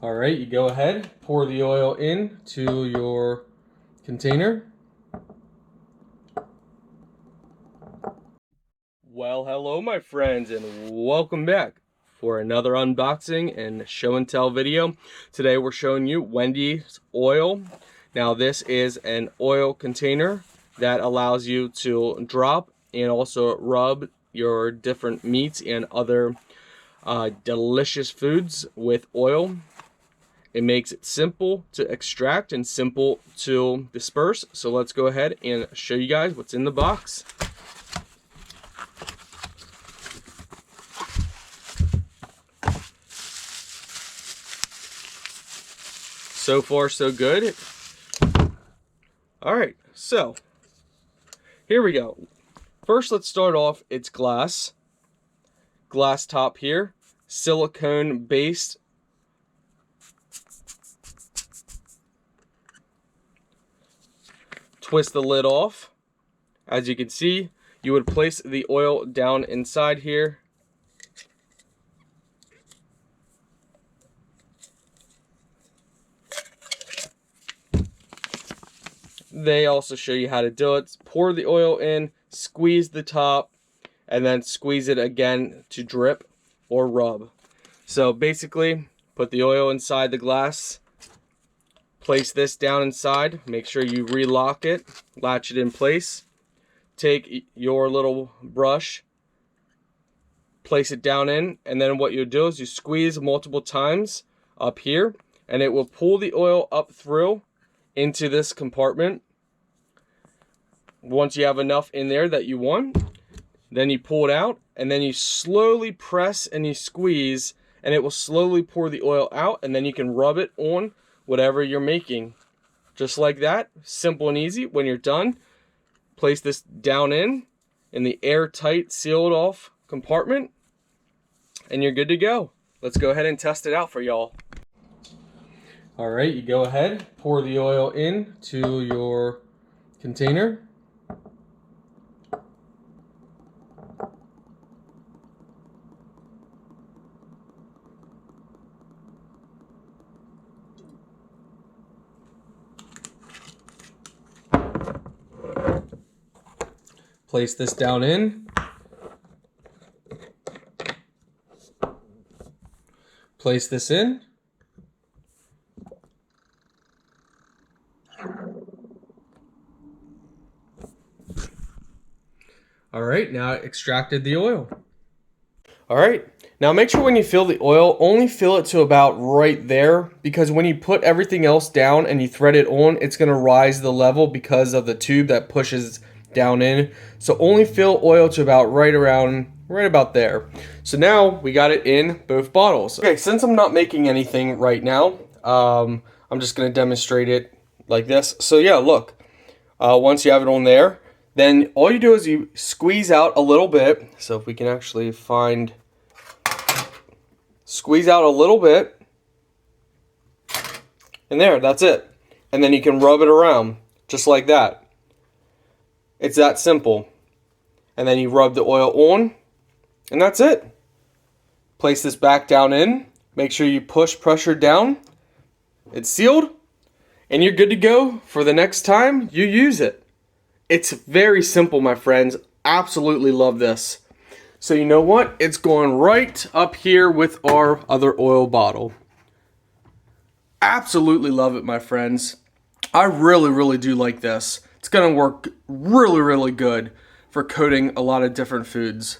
All right, you go ahead, pour the oil into your container. Well, hello my friends, and welcome back for another unboxing and show and tell video. Today we're showing you Wendy's oil. Now this is an oil container that allows you to drop and also rub your different meats and other delicious foods with oil. It makes it simple to extract and simple to disperse. So let's go ahead and show you guys what's in the box. So far so good. All right, so here we go. First, let's start off. It's glass top here, silicone based. Twist the lid off. As you can see, you would place the oil down inside here. They also show you how to do it. Pour the oil in, squeeze the top, and then squeeze it again to drip or rub. So basically, put the oil inside the glass, place this down inside, make sure you relock it, latch it in place. Take your little brush, place it down in, and then what you'll do is you squeeze multiple times up here, and it will pull the oil up through into this compartment. Once you have enough in there that you want, then you pull it out, and then you slowly press and you squeeze, and it will slowly pour the oil out, and then you can rub it on whatever you're making. Just like that, simple and easy. When you're done, place this down in the airtight sealed off compartment, and you're good to go. Let's go ahead and test it out for y'all. All right, you go ahead, pour the oil into your container. Place this down in. Place this in. All right, now I extracted the oil. All right, now make sure when you fill the oil, only fill it to about right there, because when you put everything else down and you thread it on, it's gonna rise the level because of the tube that pushes down in. So only fill oil to about right about there. So now we got it in both bottles. Okay, since I'm not making anything right now, I'm just gonna demonstrate it like this. So yeah, look, once you have it on there, then all you do is you squeeze out a little bit. So if we can actually squeeze out a little bit, and there, that's it. And then you can rub it around just like that. It's that simple. And then you rub the oil on, and that's it. Place this back down in. Make sure you push pressure down. It's sealed, and you're good to go for the next time you use it. It's very simple, my friends. Absolutely love this. So you know what? It's going right up here with our other oil bottle. Absolutely love it, my friends. I really do like this. It's gonna work really good for coating a lot of different foods.